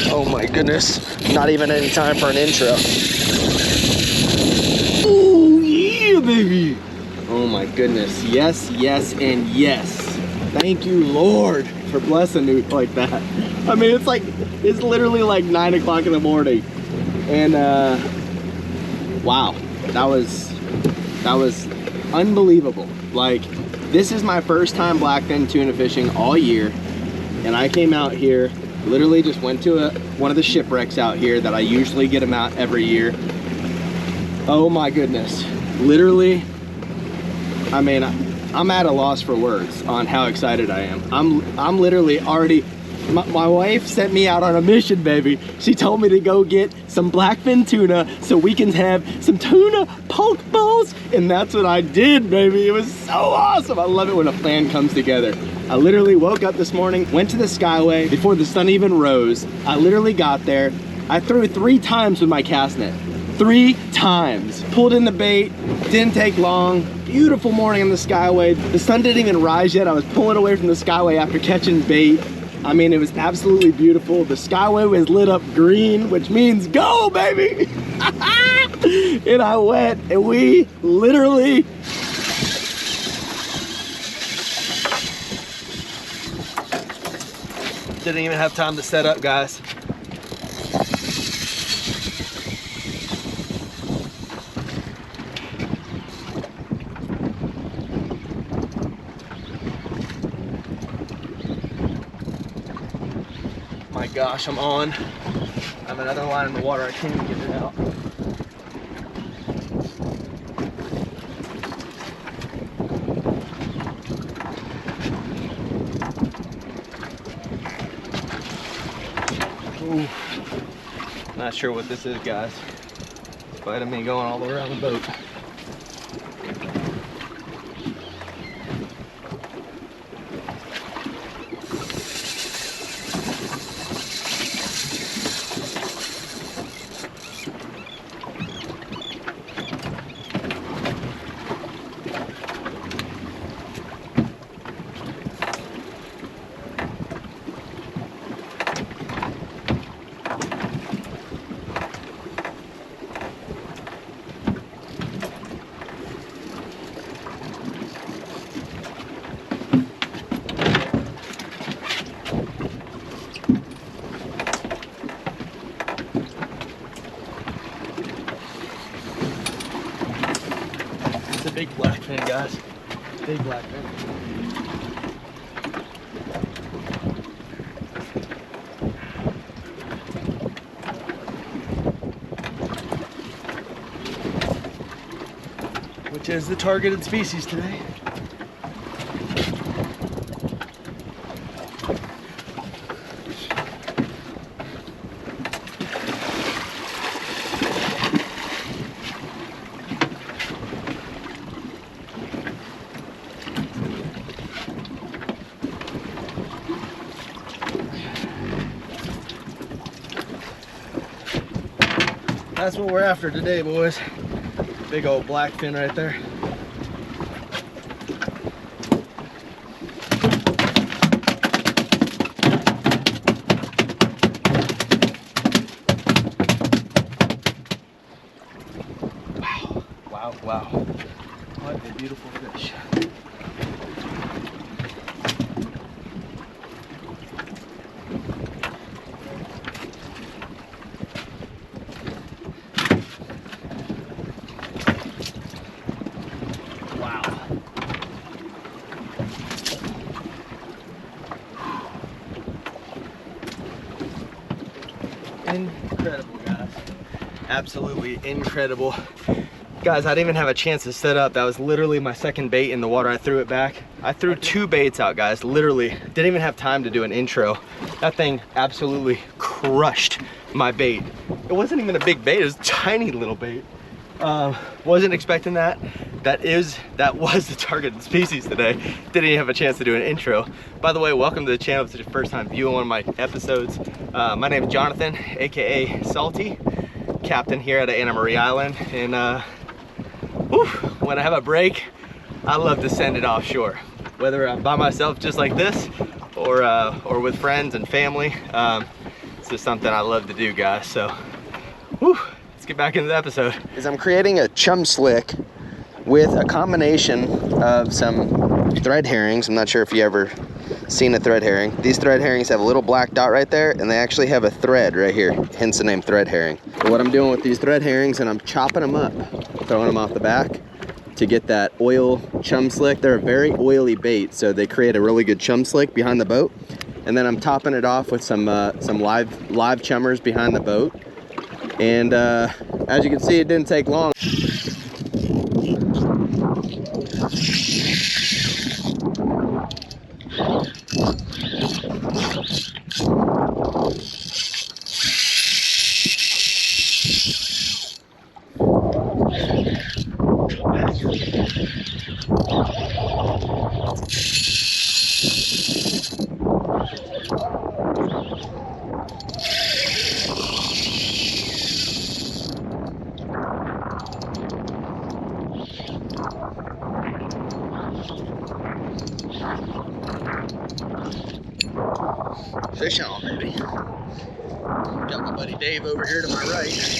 Oh my goodness. Not even any time for an intro. Oh yeah, baby. Oh my goodness. Yes, yes, and yes. Thank you, Lord, for blessing me like that. I mean, it's literally like 9 o'clock in the morning. And wow, that was unbelievable. Like, this is my first time blackfin tuna fishing all year. And I came out here, literally just went to one of the shipwrecks out here that I usually get them out every year. Oh my goodness. Literally, I mean, I'm at a loss for words on how excited I am. I'm literally already, my wife sent me out on a mission, baby. She told me to go get some blackfin tuna so we can have some tuna poke bowls, and that's what I did, baby. It was so awesome. I love it when a plan comes together. I literally woke up this morning, went to the Skyway before the sun even rose. I literally got there. I threw 3 times with my cast net. 3 times. Pulled in the bait, didn't take long. Beautiful morning on the Skyway. The sun didn't even rise yet. I was pulling away from the Skyway after catching bait. I mean, it was absolutely beautiful. The Skyway was lit up green, which means go, baby! And I went, and we literally didn't even have time to set up, guys. My gosh, I'm on. I have another line in the water. I can't even get it out. Ooh. Not sure what this is, guys. It's biting me going all around the boat. Big blackfin, guys. Big blackfin. Which is the targeted species today. That's what we're after today, boys. Big old blackfin right there. Wow, wow, wow. What a beautiful fish. Incredible, guys. Absolutely incredible. Guys, I didn't even have a chance to set up. That was literally my second bait in the water. I threw it back. I threw 2 baits out, guys. Literally didn't even have time to do an intro. That thing absolutely crushed my bait. It wasn't even a big bait. It was a tiny little bait. Wasn't expecting that. That was the targeted species today. Didn't even have a chance to do an intro. By the way, welcome to the channel. If it's your first time viewing one of my episodes. My name is Jonathan, aka Salty, captain here at Anna Marie Island. And when I have a break, I love to send it offshore. Whether I'm by myself just like this, or with friends and family. It's just something I love to do, guys. So, whew, let's get back into the episode. I'm creating a chum slick with a combination of some thread herrings. I'm not sure if you ever seen a thread herring. These thread herrings have a little black dot right there, and they actually have a thread right here, hence the name thread herring. But what I'm doing with these thread herrings, and I'm chopping them up, throwing them off the back to get that oil chum slick. They're a very oily bait, so they create a really good chum slick behind the boat. And then I'm topping it off with some live chummers behind the boat. And as you can see, it didn't take long. Fish on, baby. Got my buddy Dave over here to my right.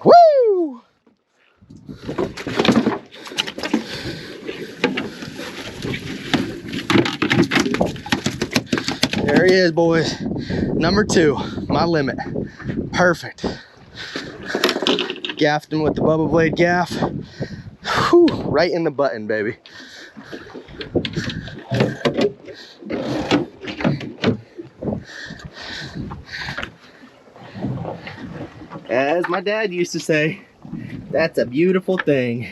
Woo! There he is, boys. Number 2, my limit. Perfect. Gaffed him with the bubble blade gaff. Whew, right in the button, baby. As my dad used to say, that's a beautiful thing.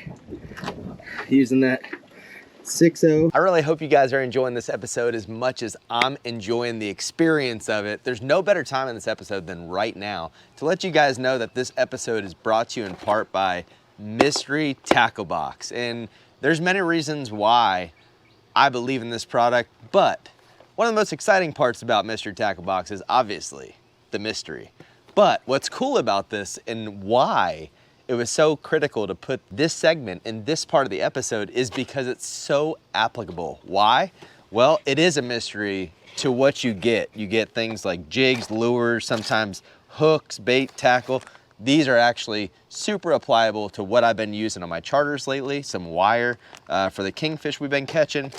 Using that 6.0. I really hope you guys are enjoying this episode as much as I'm enjoying the experience of it. There's no better time in this episode than right now to let you guys know that this episode is brought to you in part by Mystery Tackle Box. And there's many reasons why I believe in this product, but one of the most exciting parts about Mystery Tackle Box is obviously the mystery. But what's cool about this and why it was so critical to put this segment in this part of the episode is because it's so applicable. Why? Well, it is a mystery to what you get. You get things like jigs, lures, sometimes hooks, bait, tackle. These are actually super applicable to what I've been using on my charters lately, some wire for the kingfish we've been catching.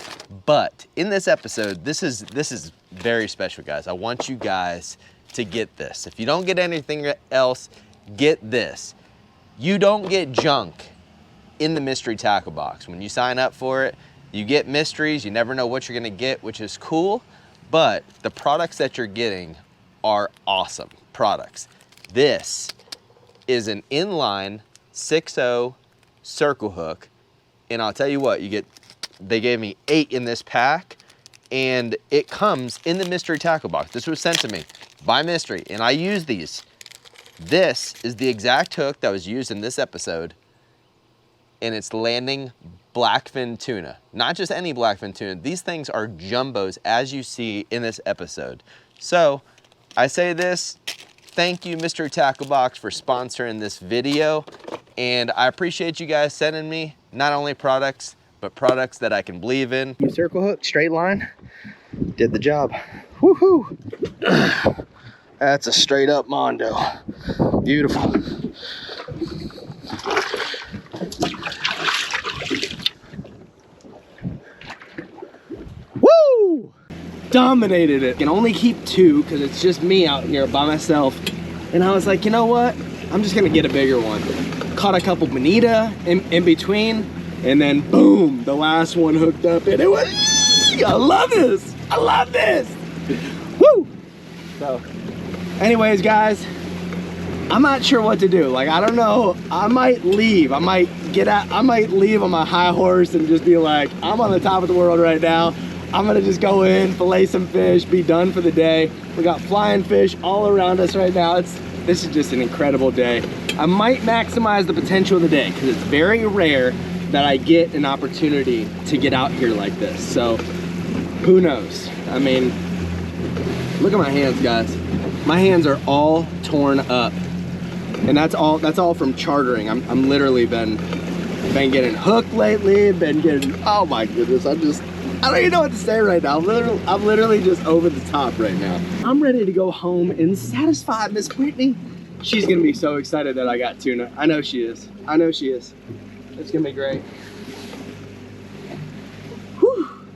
But in this episode, this is very special, guys. I want you guys to get this. If you don't get anything else, get this. You don't get junk in the Mystery Tackle Box. When you sign up for it, you get mysteries. You never know what you're gonna get, which is cool, but the products that you're getting are awesome products. This is an inline 6.0 circle hook, and I'll tell you what, they gave me 8 in this pack, and it comes in the Mystery Tackle Box. This was sent to me by Mystery, and I use these. This is the exact hook that was used in this episode, and it's landing Blackfin tuna. Not just any Blackfin tuna. These things are jumbos, as you see in this episode. So, I say this, thank you, Mystery Tackle Box, for sponsoring this video, and I appreciate you guys sending me not only products, but products that I can believe in. Circle hook, straight line, did the job. Woohoo! That's a straight up Mondo. Beautiful. Woo! Dominated it. Can only keep 2 because it's just me out here by myself. And I was like, you know what? I'm just gonna get a bigger one. caught a couple bonita in between, and then boom, the last one hooked up, and it was, I love this. I love this. Woo! So, anyways, guys, I'm not sure what to do. Like, I don't know. I might leave. I might leave on my high horse and just be like, I'm on the top of the world right now. I'm gonna just go in, fillet some fish, be done for the day. We got flying fish all around us right now. This is just an incredible day. I might maximize the potential of the day because it's very rare that I get an opportunity to get out here like this. So who knows? I mean, look at my hands, guys. My hands are all torn up. And that's all from chartering. I'm literally been getting hooked lately, oh my goodness, I don't even know what to say right now. I'm literally just over the top right now. I'm ready to go home and satisfy Miss Whitney. She's gonna be so excited that I got tuna. I know she is. I know she is. It's gonna be great. Whew.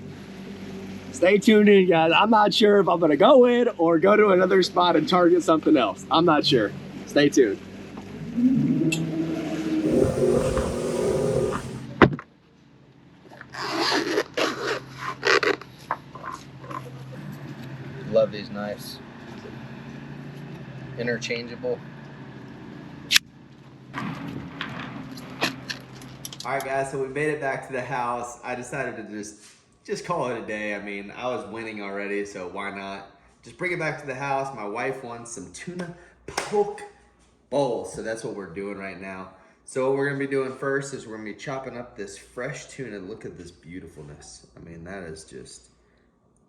Stay tuned in, guys. I'm not sure if I'm gonna go in or go to another spot and target something else. I'm not sure. Stay tuned. Love these knives. Interchangeable. All right, guys, so we made it back to the house. I decided to just call it a day. I mean, I was winning already, so why not? Just bring it back to the house. My wife wants some tuna poke bowls, so that's what we're doing right now. So what we're gonna be doing first is we're gonna be chopping up this fresh tuna. Look at this beautifulness. I mean, that is just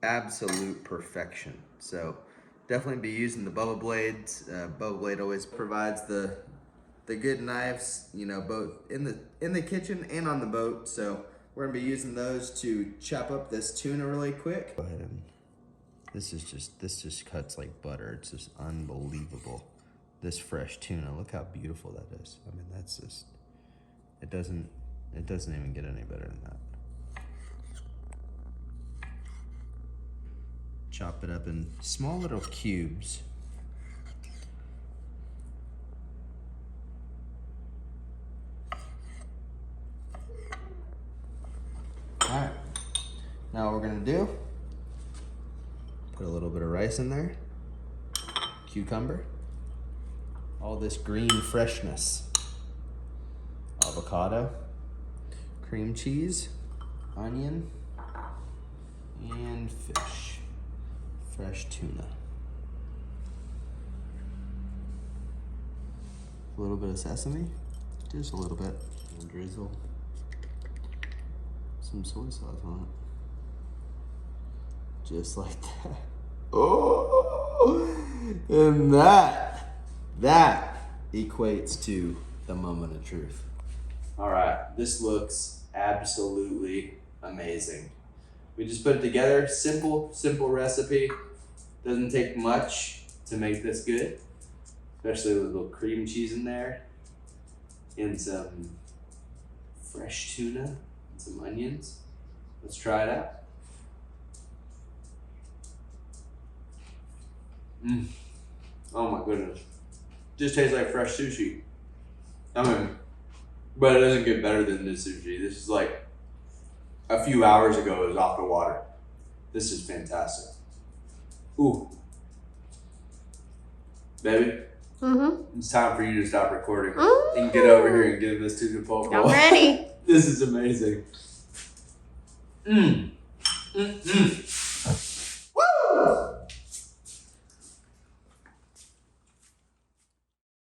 absolute perfection. So definitely be using the Bubba blades. Bubba blade always provides the good knives, you know, both in the kitchen and on the boat. So we're gonna be using those to chop up this tuna really quick. Go ahead and this just cuts like butter. It's just unbelievable. This fresh tuna, look how beautiful that is. I mean, that's just, it doesn't even get any better than that. Chop it up in small little cubes. All right, now what we're gonna do, put a little bit of rice in there, cucumber, all this green freshness, avocado, cream cheese, onion, and fish. Fresh tuna. A little bit of sesame, just a little bit. And drizzle some soy sauce on it. Just like that. Oh! And that equates to the moment of truth. All right, this looks absolutely amazing. We just put it together, simple recipe. Doesn't take much to make this good, especially with a little cream cheese in there and some fresh tuna and some onions. Let's try it out. Oh my goodness. Just tastes like fresh sushi. I mean, but it doesn't get better than this sushi. This is like a few hours ago it was off the water. This is fantastic. Ooh. Baby, it's time for you to stop recording and get over here and give this to the poke bowl. I'm ready. This is amazing.